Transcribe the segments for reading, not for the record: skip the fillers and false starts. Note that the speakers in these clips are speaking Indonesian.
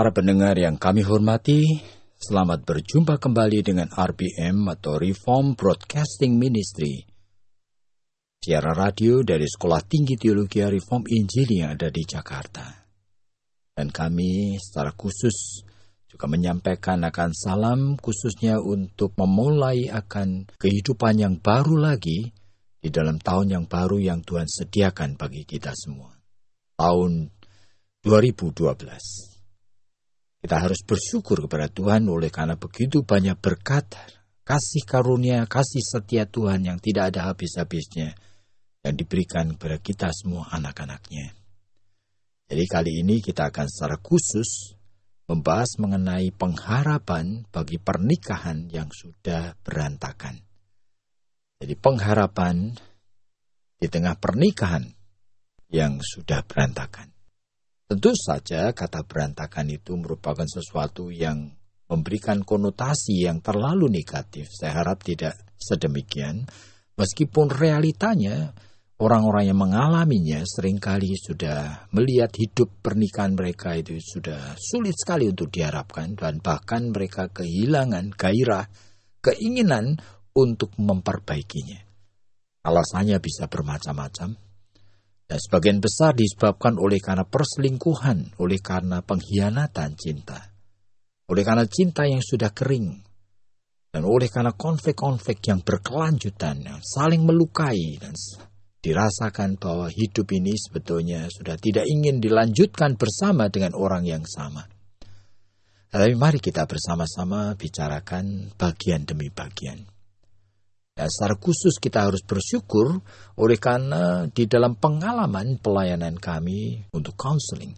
Para pendengar yang kami hormati, selamat berjumpa kembali dengan RBM atau Reform Broadcasting Ministry, siaran radio dari Sekolah Tinggi Teologi Reform Injil yang ada di Jakarta. Dan kami secara khusus juga menyampaikan akan salam khususnya untuk memulai akan kehidupan yang baru lagi di dalam tahun yang baru yang Tuhan sediakan bagi kita semua. Tahun 2012. Kita harus bersyukur kepada Tuhan oleh karena begitu banyak berkat, kasih karunia, kasih setia Tuhan yang tidak ada habis-habisnya yang diberikan kepada kita semua anak-anaknya. Jadi kali ini kita akan secara khusus membahas mengenai pengharapan bagi pernikahan yang sudah berantakan. Jadi pengharapan di tengah pernikahan yang sudah berantakan. Tentu saja kata berantakan itu merupakan sesuatu yang memberikan konotasi yang terlalu negatif. Saya harap tidak sedemikian. Meskipun realitanya orang-orang yang mengalaminya seringkali sudah melihat hidup pernikahan mereka itu sudah sulit sekali untuk diharapkan. Dan bahkan mereka kehilangan gairah, keinginan untuk memperbaikinya. Alasannya bisa bermacam-macam. Dan sebagian besar disebabkan oleh karena perselingkuhan, oleh karena pengkhianatan cinta, oleh karena cinta yang sudah kering, dan oleh karena konflik-konflik yang berkelanjutan, yang saling melukai, dan dirasakan bahwa hidup ini sebetulnya sudah tidak ingin dilanjutkan bersama dengan orang yang sama. Tapi mari kita bersama-sama bicarakan bagian demi bagian. Dan secara khusus kita harus bersyukur oleh karena di dalam pengalaman pelayanan kami untuk counseling,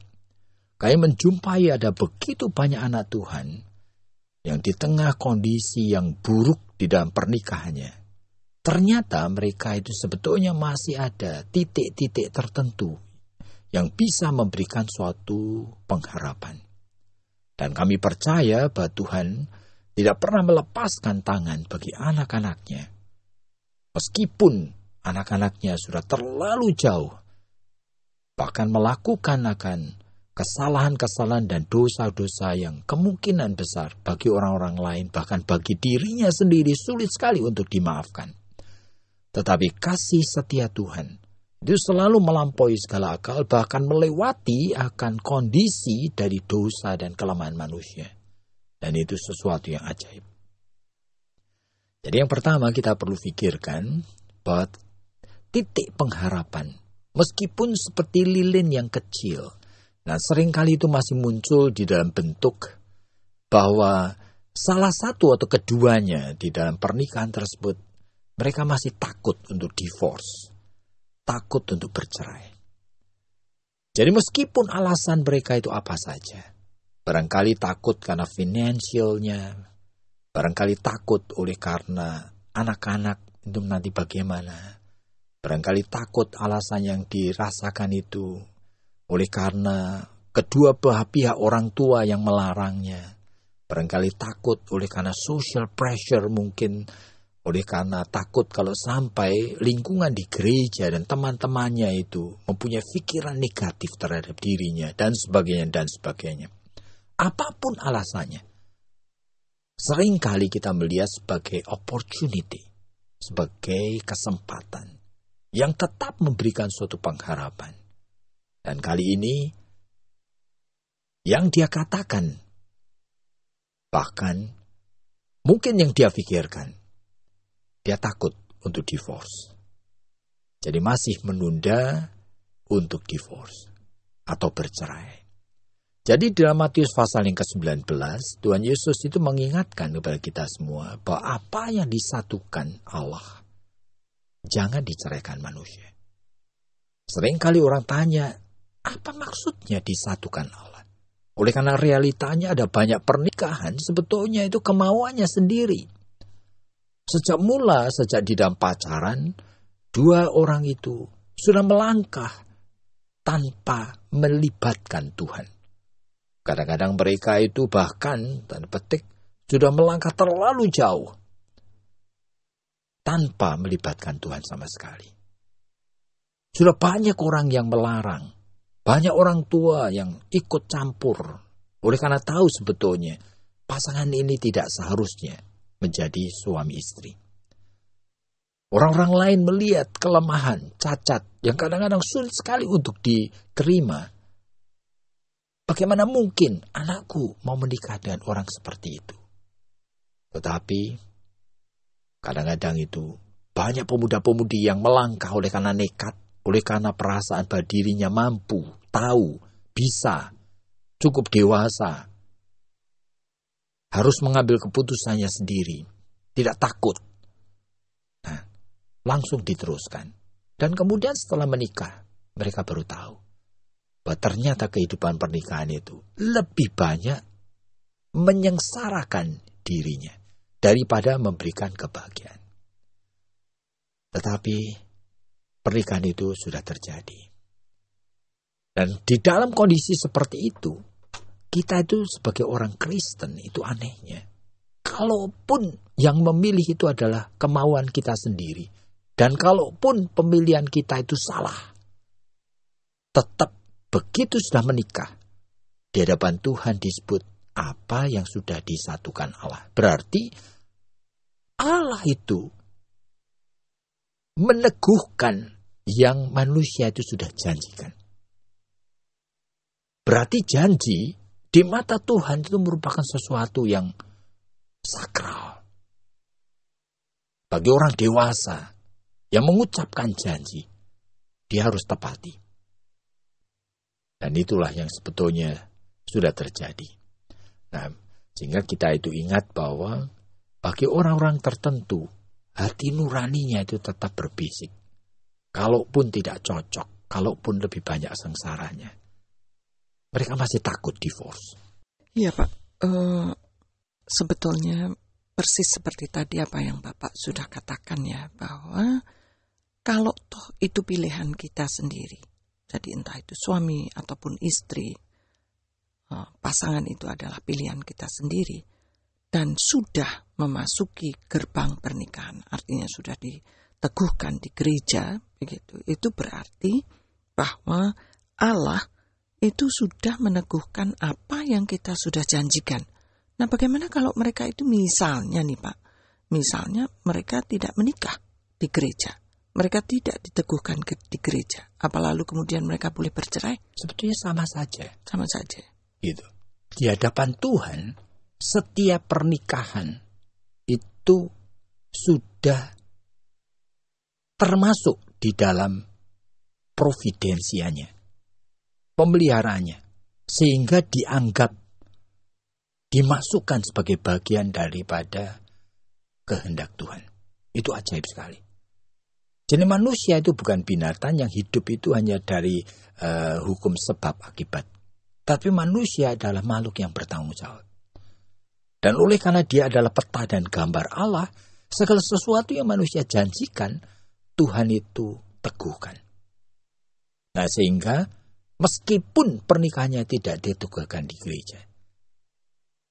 kami menjumpai ada begitu banyak anak Tuhan yang di tengah kondisi yang buruk di dalam pernikahannya, ternyata mereka itu sebetulnya masih ada titik-titik tertentu yang bisa memberikan suatu pengharapan. Dan kami percaya bahwa Tuhan tidak pernah melepaskan tangan bagi anak-anaknya. Meskipun anak-anaknya sudah terlalu jauh, bahkan melakukan akan kesalahan-kesalahan dan dosa-dosa yang kemungkinan besar bagi orang-orang lain, bahkan bagi dirinya sendiri sulit sekali untuk dimaafkan. Tetapi kasih setia Tuhan itu selalu melampaui segala akal, bahkan melewati akan kondisi dari dosa dan kelemahan manusia. Dan itu sesuatu yang ajaib. Jadi yang pertama kita perlu pikirkan bahwa titik pengharapan, meskipun seperti lilin yang kecil, nah seringkali itu masih muncul di dalam bentuk bahwa salah satu atau keduanya di dalam pernikahan tersebut, mereka masih takut untuk divorce, takut untuk bercerai. Jadi meskipun alasan mereka itu apa saja, barangkali takut karena finansialnya, barangkali takut oleh karena anak-anak itu nanti bagaimana. Barangkali takut alasan yang dirasakan itu oleh karena kedua belah pihak orang tua yang melarangnya. Barangkali takut oleh karena social pressure mungkin. Oleh karena takut kalau sampai lingkungan di gereja dan teman-temannya itu mempunyai pikiran negatif terhadap dirinya dan sebagainya dan sebagainya. Apapun alasannya. Seringkali kita melihat sebagai opportunity, sebagai kesempatan yang tetap memberikan suatu pengharapan. Dan kali ini, yang dia katakan, bahkan mungkin yang dia pikirkan, dia takut untuk divorce. Jadi masih menunda untuk divorce atau bercerai. Jadi dalam Matius pasal yang ke-19, Tuhan Yesus itu mengingatkan kepada kita semua bahwa apa yang disatukan Allah, jangan diceraikan manusia. Seringkali orang tanya, apa maksudnya disatukan Allah? Oleh karena realitanya ada banyak pernikahan sebetulnya itu kemauannya sendiri. Sejak di dalam pacaran, dua orang itu sudah melangkah tanpa melibatkan Tuhan. Kadang-kadang mereka itu bahkan, tanda petik, sudah melangkah terlalu jauh tanpa melibatkan Tuhan sama sekali. Sudah banyak orang yang melarang, banyak orang tua yang ikut campur. Oleh karena tahu sebetulnya pasangan ini tidak seharusnya menjadi suami istri. Orang-orang lain melihat kelemahan, cacat yang kadang-kadang sulit sekali untuk diterima. Bagaimana mungkin anakku mau menikah dengan orang seperti itu? Tetapi kadang-kadang itu banyak pemuda-pemudi yang melangkah oleh karena nekat, oleh karena perasaan bahwa dirinya mampu, tahu, bisa, cukup dewasa, harus mengambil keputusannya sendiri, tidak takut. Nah, langsung diteruskan. Dan kemudian setelah menikah, mereka baru tahu bahwa ternyata kehidupan pernikahan itu lebih banyak menyengsarakan dirinya daripada memberikan kebahagiaan. Tetapi pernikahan itu sudah terjadi. Dan di dalam kondisi seperti itu, kita itu sebagai orang Kristen itu anehnya. Kalaupun yang memilih itu adalah kemauan kita sendiri, dan kalaupun pemilihan kita itu salah, tetap begitu sudah menikah, di hadapan Tuhan disebut apa yang sudah disatukan Allah. Berarti Allah itu meneguhkan yang manusia itu sudah janjikan. Berarti janji di mata Tuhan itu merupakan sesuatu yang sakral. Bagi orang dewasa yang mengucapkan janji, dia harus tepati. Dan itulah yang sebetulnya sudah terjadi. Nah, sehingga kita itu ingat bahwa bagi orang-orang tertentu, hati nuraninya itu tetap berbisik. Kalaupun tidak cocok, kalaupun lebih banyak sengsaranya, mereka masih takut divorce. Iya Pak, sebetulnya persis seperti tadi apa yang Bapak sudah katakan ya, bahwa kalau toh itu pilihan kita sendiri, jadi entah itu suami ataupun istri, pasangan itu adalah pilihan kita sendiri, dan sudah memasuki gerbang pernikahan, artinya sudah diteguhkan di gereja, begitu. Itu berarti bahwa Allah itu sudah meneguhkan apa yang kita sudah janjikan. Nah, bagaimana kalau mereka itu misalnya nih Pak, misalnya mereka tidak menikah di gereja, mereka tidak diteguhkan di gereja, apa lalu kemudian mereka boleh bercerai? Sebetulnya sama saja. Sama saja. Gitu. Di hadapan Tuhan, setiap pernikahan itu sudah termasuk di dalam providensianya, pemeliharaannya, sehingga dianggap dimasukkan sebagai bagian daripada kehendak Tuhan. Itu ajaib sekali. Jadi manusia itu bukan binatang yang hidup itu hanya dari hukum sebab akibat. Tapi manusia adalah makhluk yang bertanggung jawab. Dan oleh karena dia adalah peta dan gambar Allah, segala sesuatu yang manusia janjikan, Tuhan itu teguhkan. Nah, sehingga meskipun pernikahannya tidak diteguhkan di gereja,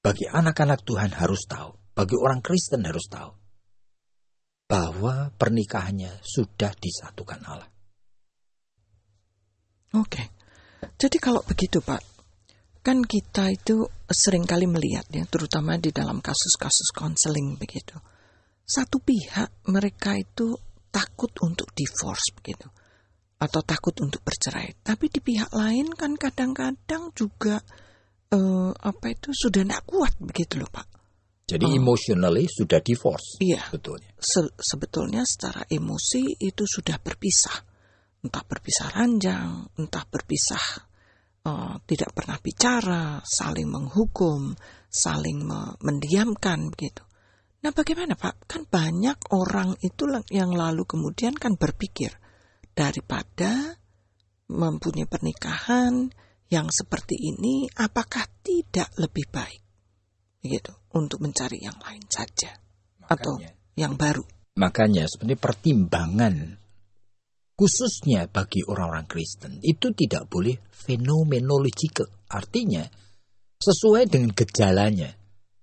bagi anak-anak Tuhan harus tahu, bagi orang Kristen harus tahu, bahwa pernikahannya sudah disatukan Allah. Oke. Jadi kalau begitu Pak, kan kita itu seringkali melihat ya, terutama di dalam kasus-kasus konseling begitu. Satu pihak mereka itu takut untuk divorce begitu, atau takut untuk bercerai. Tapi di pihak lain kan kadang-kadang juga sudah tidak kuat begitu loh Pak. Jadi emotionally sudah divorce. Iya. Sebetulnya. Sebetulnya secara emosi itu sudah berpisah. Entah berpisah ranjang, entah berpisah tidak pernah bicara, saling menghukum, saling mendiamkan begitu. Nah bagaimana Pak? Kan banyak orang itu yang lalu kemudian kan berpikir, daripada mempunyai pernikahan yang seperti ini, apakah tidak lebih baik begitu untuk mencari yang lain saja atau yang baru? Makanya sebenarnya pertimbangan khususnya bagi orang-orang Kristen itu tidak boleh fenomenological. Artinya sesuai dengan gejalanya.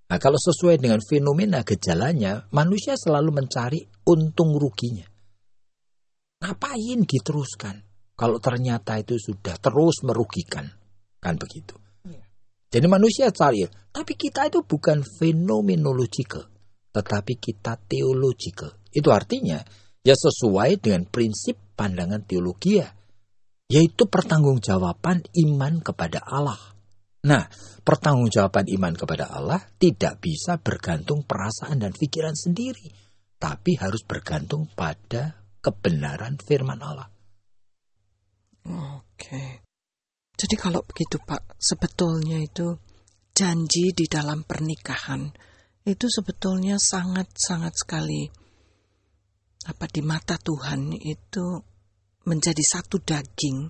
Nah, kalau sesuai dengan fenomena gejalanya, manusia selalu mencari untung ruginya. Ngapain diteruskan kalau ternyata itu sudah terus merugikan? Kan begitu. Jadi manusia cari, tapi kita itu bukan fenomenological, tetapi kita theological. Itu artinya ya sesuai dengan prinsip pandangan teologi, yaitu pertanggungjawaban iman kepada Allah. Nah, pertanggungjawaban iman kepada Allah tidak bisa bergantung perasaan dan pikiran sendiri, tapi harus bergantung pada kebenaran firman Allah. Oke. Jadi kalau begitu Pak, sebetulnya itu janji di dalam pernikahan itu sebetulnya sangat-sangat sekali di mata Tuhan itu menjadi satu daging,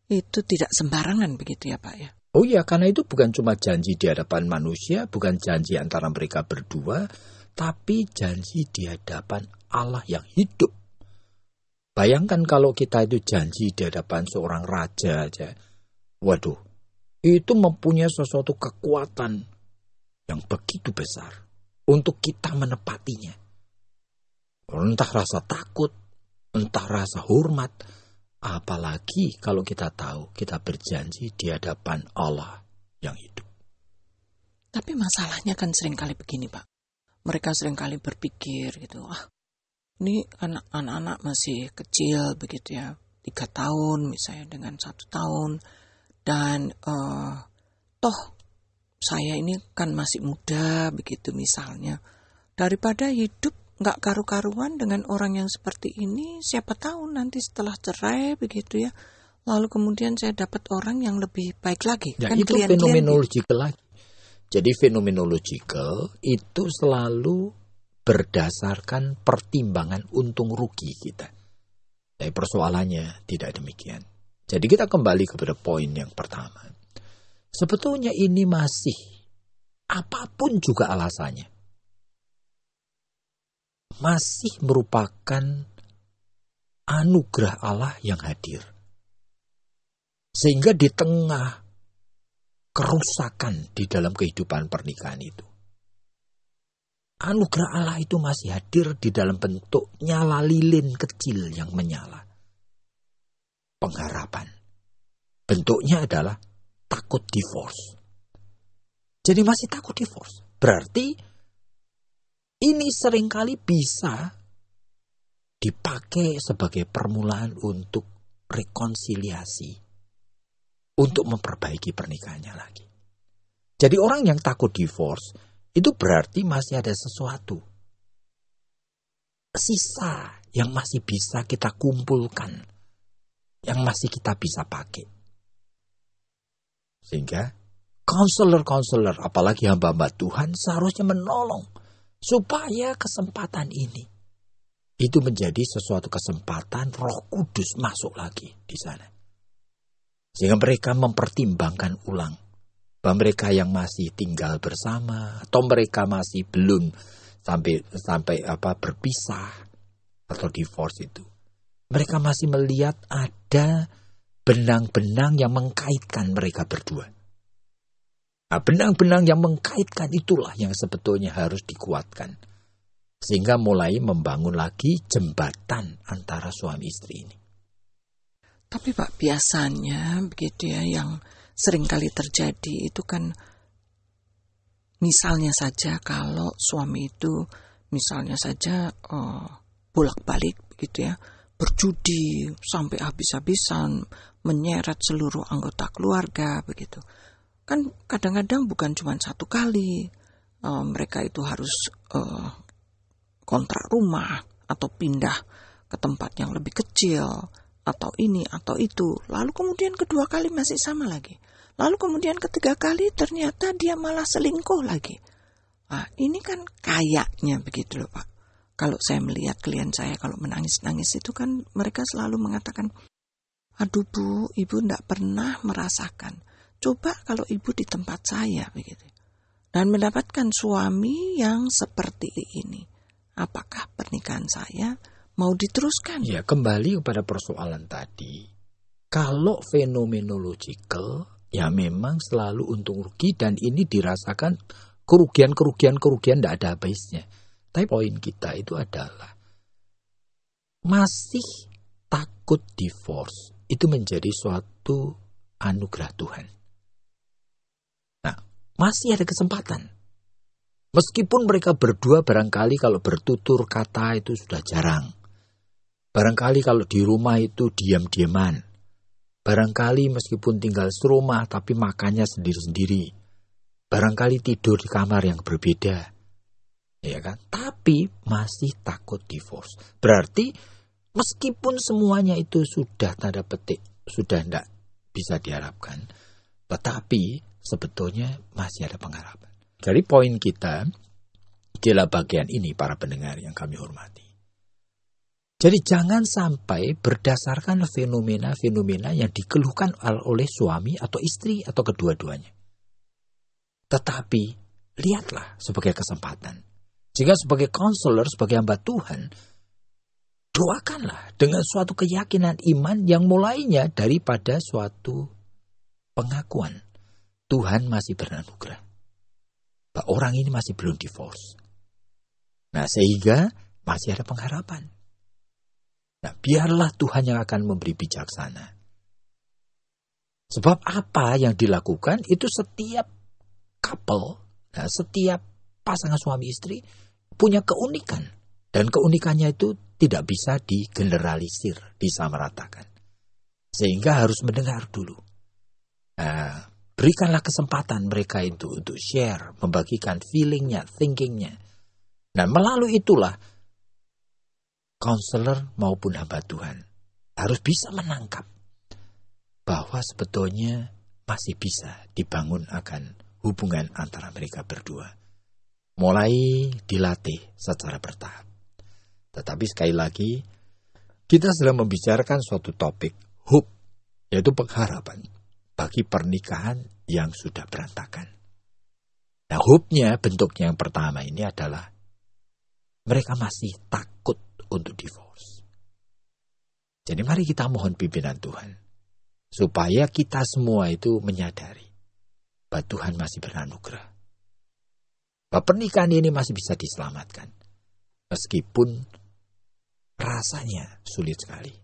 itu tidak sembarangan begitu ya Pak ya? Oh iya, karena itu bukan cuma janji di hadapan manusia, bukan janji antara mereka berdua, tapi janji di hadapan Allah yang hidup. Bayangkan kalau kita itu janji di hadapan seorang raja aja. Waduh, itu mempunyai sesuatu kekuatan yang begitu besar untuk kita menepatinya. Entah rasa takut, entah rasa hormat, apalagi kalau kita tahu kita berjanji di hadapan Allah yang hidup. Tapi masalahnya kan seringkali begini Pak. Mereka seringkali berpikir gitu, ini anak-anak masih kecil begitu ya, 3 tahun misalnya dengan 1 tahun. Dan toh saya ini kan masih muda begitu misalnya. Daripada hidup gak karu-karuan dengan orang yang seperti ini, siapa tahu nanti setelah cerai begitu ya, lalu kemudian saya dapat orang yang lebih baik lagi. Ya, kan itu fenomenological lagi. Jadi fenomenological itu selalu berdasarkan pertimbangan untung rugi kita. Tapi persoalannya tidak demikian. Jadi kita kembali kepada poin yang pertama. Sebetulnya ini masih apapun juga alasannya, masih merupakan anugerah Allah yang hadir. Sehingga di tengah kerusakan di dalam kehidupan pernikahan itu, anugerah Allah itu masih hadir di dalam bentuk nyala lilin kecil yang menyala. Pengharapan. Bentuknya adalah takut divorce. Jadi masih takut divorce. Berarti ini seringkali bisa dipakai sebagai permulaan untuk rekonsiliasi, untuk memperbaiki pernikahannya lagi. Jadi orang yang takut divorce itu berarti masih ada sesuatu sisa yang masih bisa kita kumpulkan, yang masih kita bisa pakai. Sehingga konselor-konselor, apalagi hamba-hamba Tuhan, seharusnya menolong supaya kesempatan ini itu menjadi sesuatu kesempatan Roh Kudus masuk lagi di sana. Sehingga mereka mempertimbangkan ulang bahwa mereka yang masih tinggal bersama atau mereka masih belum sampai berpisah atau divorce itu, mereka masih melihat ada benang-benang yang mengkaitkan mereka berdua. Nah, benang-benang yang mengkaitkan itulah yang sebetulnya harus dikuatkan. Sehingga mulai membangun lagi jembatan antara suami istri ini. Tapi Pak, biasanya begitu ya, yang seringkali terjadi itu kan, misalnya saja kalau suami itu misalnya saja bolak-balik begitu ya, berjudi sampai habis-habisan, menyeret seluruh anggota keluarga begitu. Kan kadang-kadang bukan cuma 1 kali, mereka itu harus kontrak rumah atau pindah ke tempat yang lebih kecil atau ini atau itu. Lalu kemudian kedua kali masih sama lagi. Lalu kemudian ketiga kali ternyata dia malah selingkuh lagi. Nah, ini kan kayaknya begitu loh Pak. Kalau saya melihat klien saya kalau menangis-nangis itu kan mereka selalu mengatakan, Aduh Bu, Ibu tidak pernah merasakan. Coba kalau Ibu di tempat saya begitu. Dan mendapatkan suami yang seperti ini. Apakah pernikahan saya mau diteruskan? Ya, kembali kepada persoalan tadi. Kalau fenomenological, ya memang selalu untung rugi dan ini dirasakan kerugian tidak ada habisnya. Tapi poin kita itu adalah masih takut divorce itu menjadi suatu anugerah Tuhan. Nah, masih ada kesempatan. Meskipun mereka berdua barangkali kalau bertutur kata itu sudah jarang. Barangkali kalau di rumah itu diam-diaman. Barangkali meskipun tinggal serumah tapi makannya sendiri-sendiri. Barangkali tidur di kamar yang berbeda. Ya kan? Tapi masih takut divorce. Berarti meskipun semuanya itu sudah tanda petik, sudah tidak bisa diharapkan. Tetapi sebetulnya masih ada pengharapan. Jadi poin kita adalah bagian ini para pendengar yang kami hormati. Jadi jangan sampai berdasarkan fenomena-fenomena yang dikeluhkan oleh suami atau istri atau kedua-duanya. Tetapi lihatlah sebagai kesempatan. Jika sebagai konselor, sebagai hamba Tuhan, doakanlah dengan suatu keyakinan iman yang mulainya daripada suatu pengakuan. Tuhan masih beranugerah. Bahwa orang ini masih belum divorce. Nah, sehingga masih ada pengharapan. Nah, biarlah Tuhan yang akan memberi bijaksana. Sebab apa yang dilakukan itu setiap couple, nah, setiap pasangan suami istri punya keunikan. Dan keunikannya itu tidak bisa digeneralisir, disamaratakan. Sehingga harus mendengar dulu. Nah, berikanlah kesempatan mereka itu untuk share, membagikan feelingnya, thinkingnya. Nah, melalui itulah konselor maupun hamba Tuhan harus bisa menangkap bahwa sebetulnya masih bisa dibangun akan hubungan antara mereka berdua. Mulai dilatih secara bertahap. Tetapi sekali lagi, kita sedang membicarakan suatu topik, hope, yaitu pengharapan bagi pernikahan yang sudah berantakan. Nah, hope-nya, bentuknya yang pertama ini adalah mereka masih takut untuk divorce. Jadi mari kita mohon pimpinan Tuhan. Supaya kita semua itu menyadari bahwa Tuhan masih beranugerah. Bahwa pernikahan ini masih bisa diselamatkan. Meskipun rasanya sulit sekali.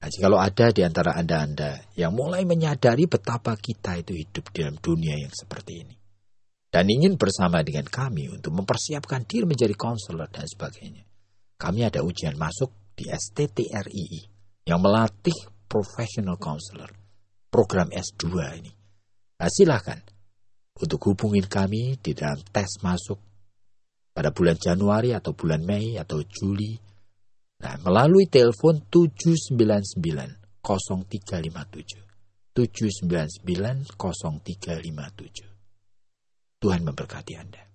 Nah, jikalau ada di antara Anda yang mulai menyadari betapa kita itu hidup dalam dunia yang seperti ini. Dan ingin bersama dengan kami untuk mempersiapkan diri menjadi konselor dan sebagainya. Kami ada ujian masuk di STTRII yang melatih professional counselor. Program S2 ini. Nah, silakan untuk hubungin kami di dalam tes masuk pada bulan Januari atau bulan Mei atau Juli. Nah, melalui telepon 799 0357. 799 0357. Tuhan memberkati Anda.